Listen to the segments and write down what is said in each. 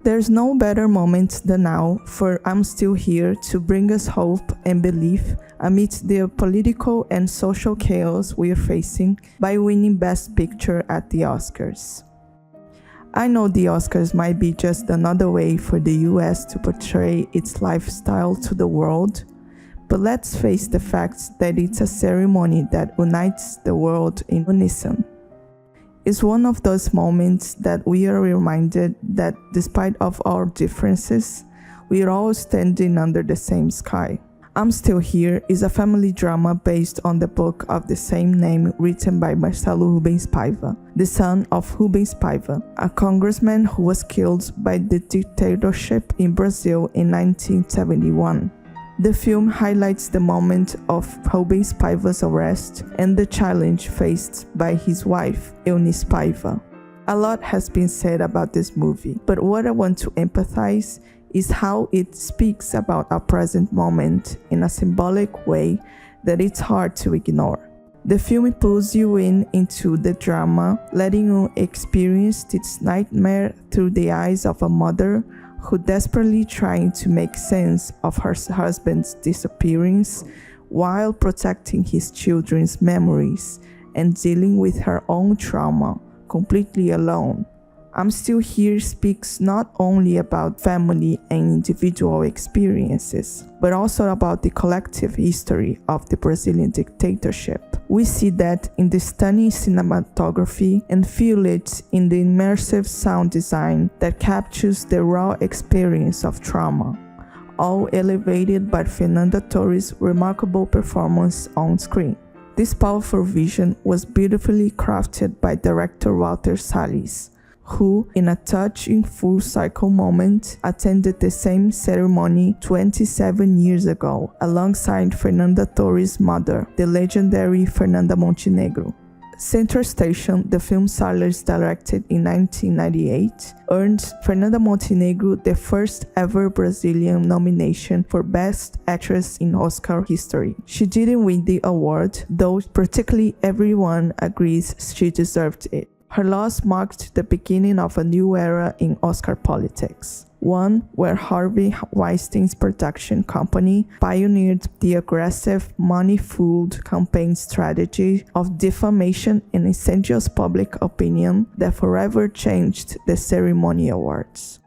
There's no better moment than now, for I'm still here to bring us hope and belief amidst the political and social chaos we are facing by winning Best Picture at the Oscars. I know the Oscars might be just another way for the US to portray its lifestyle to the world, but let's face the fact that it's a ceremony that unites the world in unison. It's one of those moments that we are reminded that despite of our differences, we are all standing under the same sky. I'm Still Here is a family drama based on the book of the same name written by Marcelo Rubens Paiva, the son of Rubens Paiva, a congressman who was killed by the dictatorship in Brazil in 1971. The film highlights the moment of Rubens Paiva's arrest and the challenge faced by his wife, Eunice Paiva. A lot has been said about this movie, but what I want to empathize is how it speaks about our present moment in a symbolic way that it's hard to ignore. The film pulls you into the drama, letting you experience its nightmare through the eyes of a mother who desperately trying to make sense of her husband's disappearance while protecting his children's memories and dealing with her own trauma completely alone. I'm Still Here speaks not only about family and individual experiences, but also about the collective history of the Brazilian dictatorship. We see that in the stunning cinematography and feel it in the immersive sound design that captures the raw experience of trauma, all elevated by Fernanda Torres' remarkable performance on screen. This powerful vision was beautifully crafted by director Walter Salles, who, in a touching full-circle moment, attended the same ceremony 27 years ago, alongside Fernanda Torres' mother, the legendary Fernanda Montenegro. Central Station, the film Salles directed in 1998, earned Fernanda Montenegro the first ever Brazilian nomination for Best Actress in Oscar history. She didn't win the award, though practically everyone agrees she deserved it. Her loss marked the beginning of a new era in Oscar politics, one where Harvey Weinstein's production company pioneered the aggressive, money-fueled campaign strategy of defamation and incendious public opinion that forever changed the ceremony awards.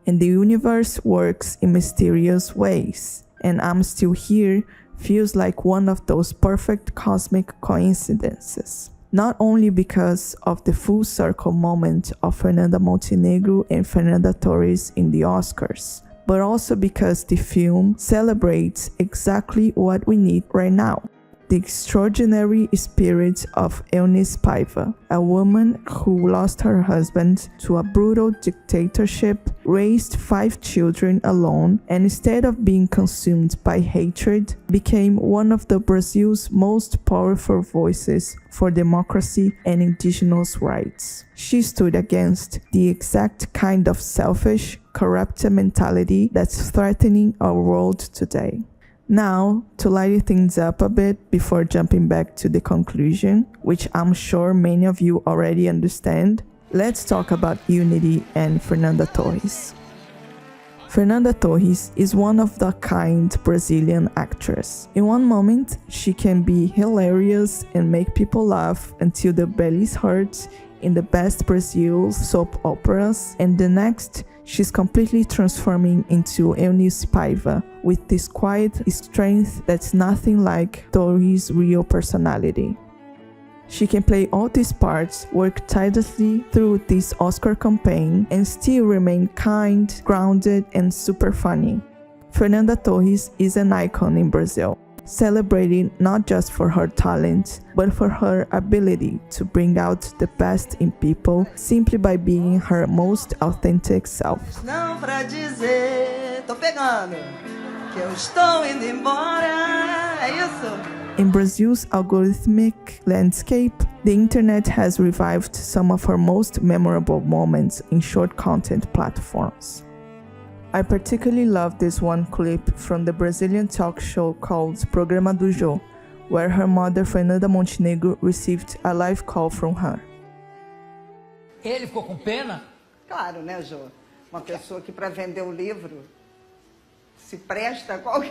And the universe works in mysterious ways, and I'm Still Here feels like one of those perfect cosmic coincidences. Not only because of the full circle moment of Fernanda Montenegro and Fernanda Torres in the Oscars, but also because the film celebrates exactly what we need right now: the extraordinary spirit of Eunice Paiva, a woman who lost her husband to a brutal dictatorship, raised 5 children alone, and instead of being consumed by hatred, became one of the Brazil's most powerful voices for democracy and indigenous rights. She stood against the exact kind of selfish, corrupt mentality that's threatening our world today. Now, to lighten things up a bit before jumping back to the conclusion, which I'm sure many of you already understand, let's talk about Unity and Fernanda Torres. Fernanda Torres is one of the kind Brazilian actress. In one moment, she can be hilarious and make people laugh until their bellies hurt in the best Brazil soap operas, and the next, she's completely transforming into Eunice Paiva with this quiet strength that's nothing like Torres' real personality. She can play all these parts, work tirelessly through this Oscar campaign, and still remain kind, grounded, and super funny. Fernanda Torres is an icon in Brazil, celebrated not just for her talent, but for her ability to bring out the best in people simply by being her most authentic self. Não pra dizer, tô pegando, que eu estou indo embora, é isso? In Brazil's algorithmic landscape, the internet has revived some of her most memorable moments in short content platforms. I particularly love this one clip from the Brazilian talk show called Programa do Jô, where her mother Fernanda Montenegro received a live call from her. Ele ficou com pena? Claro, né, Jô? Uma pessoa que para vender o livro se presta a qualquer...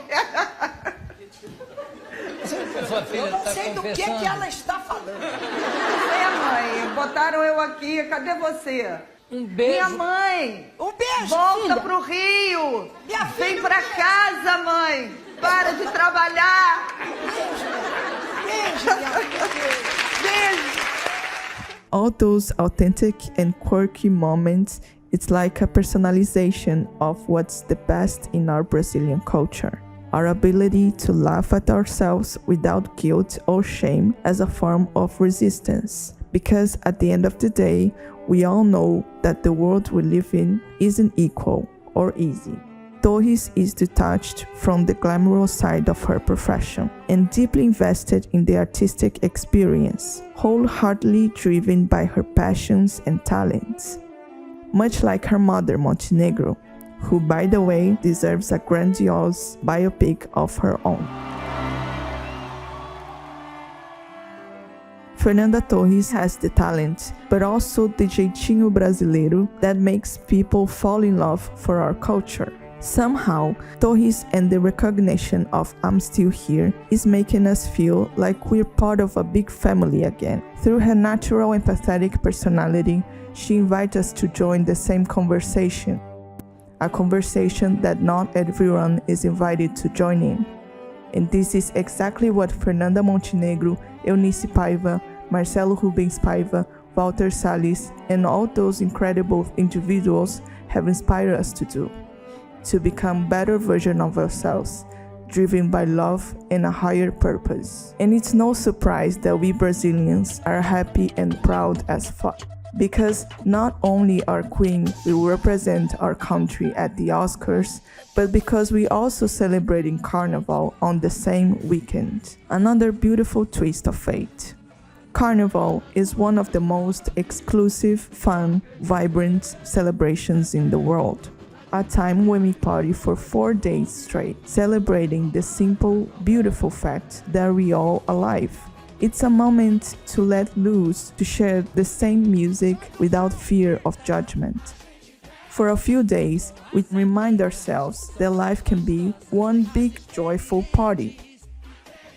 Eu não sei do que ela está falando. Mãe, botaram eu aqui, cadê você? Um beijo. Minha mãe! Um beijo, Volta filha. pro Rio! Minha Vem filha. pra casa, mãe! Para de trabalhar! Beijo, minha filha. Beijo! All those authentic and quirky moments, it's like a personalization of what's the best in our Brazilian culture. Our ability to laugh at ourselves without guilt or shame as a form of resistance. Because at the end of the day, we all know that the world we live in isn't equal or easy. Torres is detached from the glamorous side of her profession and deeply invested in the artistic experience, wholeheartedly driven by her passions and talents. Much like her mother Montenegro, who, by the way, deserves a grandiose biopic of her own. Fernanda Torres has the talent, but also the jeitinho brasileiro that makes people fall in love for our culture. Somehow, Torres and the recognition of I'm Still Here is making us feel like we're part of a big family again. Through her natural empathetic personality, she invites us to join the same conversation. A conversation that not everyone is invited to join in. And this is exactly what Fernanda Montenegro, Eunice Paiva, Marcelo Rubens Paiva, Walter Salles, and all those incredible individuals have inspired us to do. To become better versions of ourselves, driven by love and a higher purpose. And it's no surprise that we Brazilians are happy and proud as fuck. Because not only our queen will represent our country at the Oscars, but because we also celebrating Carnival on the same weekend. Another beautiful twist of fate. Carnival is one of the most exclusive, fun, vibrant celebrations in the world. A time when we party for 4 days straight, celebrating the simple, beautiful fact that we all alive. It's a moment to let loose, to share the same music without fear of judgment. For a few days, we remind ourselves that life can be one big joyful party.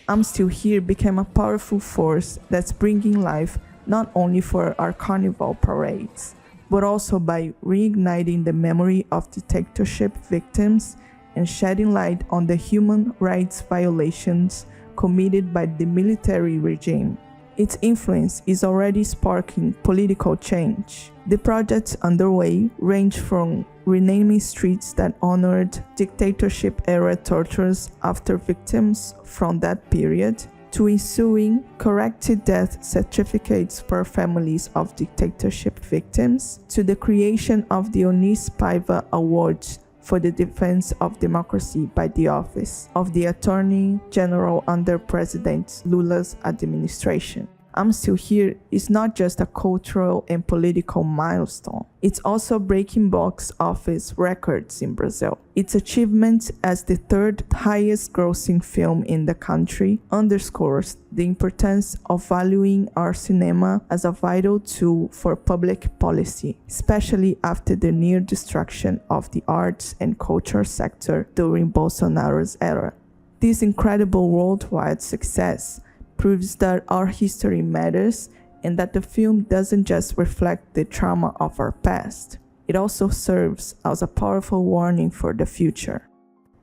I'm Still Here became a powerful force that's bringing life not only for our carnival parades, but also by reigniting the memory of dictatorship victims and shedding light on the human rights violations committed by the military regime. Its influence is already sparking political change. The projects underway range from renaming streets that honored dictatorship-era tortures after victims from that period, to issuing corrected death certificates for families of dictatorship victims, to the creation of the Eunice Paiva Awards for the defense of democracy by the office of the Attorney General under President Lula's administration. I'm Still Here is not just a cultural and political milestone. It's also breaking box office records in Brazil. Its achievement as the third highest grossing film in the country underscores the importance of valuing our cinema as a vital tool for public policy, especially after the near destruction of the arts and culture sector during Bolsonaro's era. This incredible worldwide success proves that our history matters and that the film doesn't just reflect the trauma of our past. It also serves as a powerful warning for the future.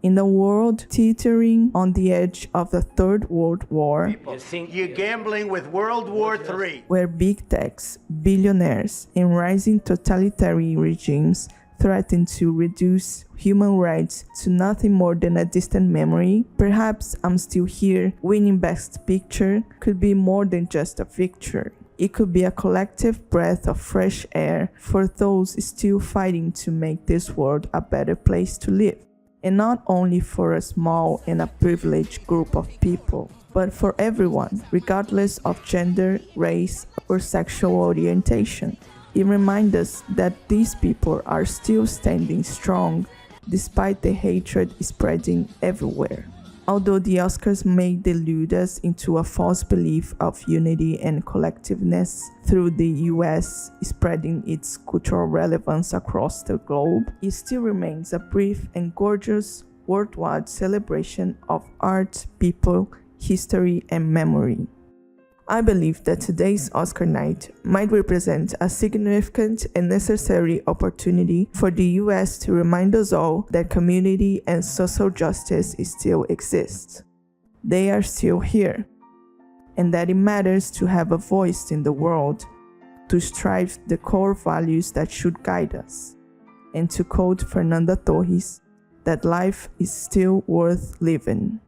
In a world teetering on the edge of the Third World War, You're gambling with World War III. where big techs, billionaires, and rising totalitarian regimes threaten to reduce human rights to nothing more than a distant memory, perhaps I'm Still Here winning Best Picture could be more than just a victory. It could be a collective breath of fresh air for those still fighting to make this world a better place to live. And not only for a small and a privileged group of people, but for everyone, regardless of gender, race, or sexual orientation. It reminds us that these people are still standing strong despite the hatred spreading everywhere. Although the Oscars may delude us into a false belief of unity and collectiveness through the US spreading its cultural relevance across the globe, it still remains a brief and gorgeous worldwide celebration of art, people, history, and memory. I believe that today's Oscar night might represent a significant and necessary opportunity for the US to remind us all that community and social justice still exist. They are still here, and that it matters to have a voice in the world, to strive the core values that should guide us, and to quote Fernanda Torres, that life is still worth living.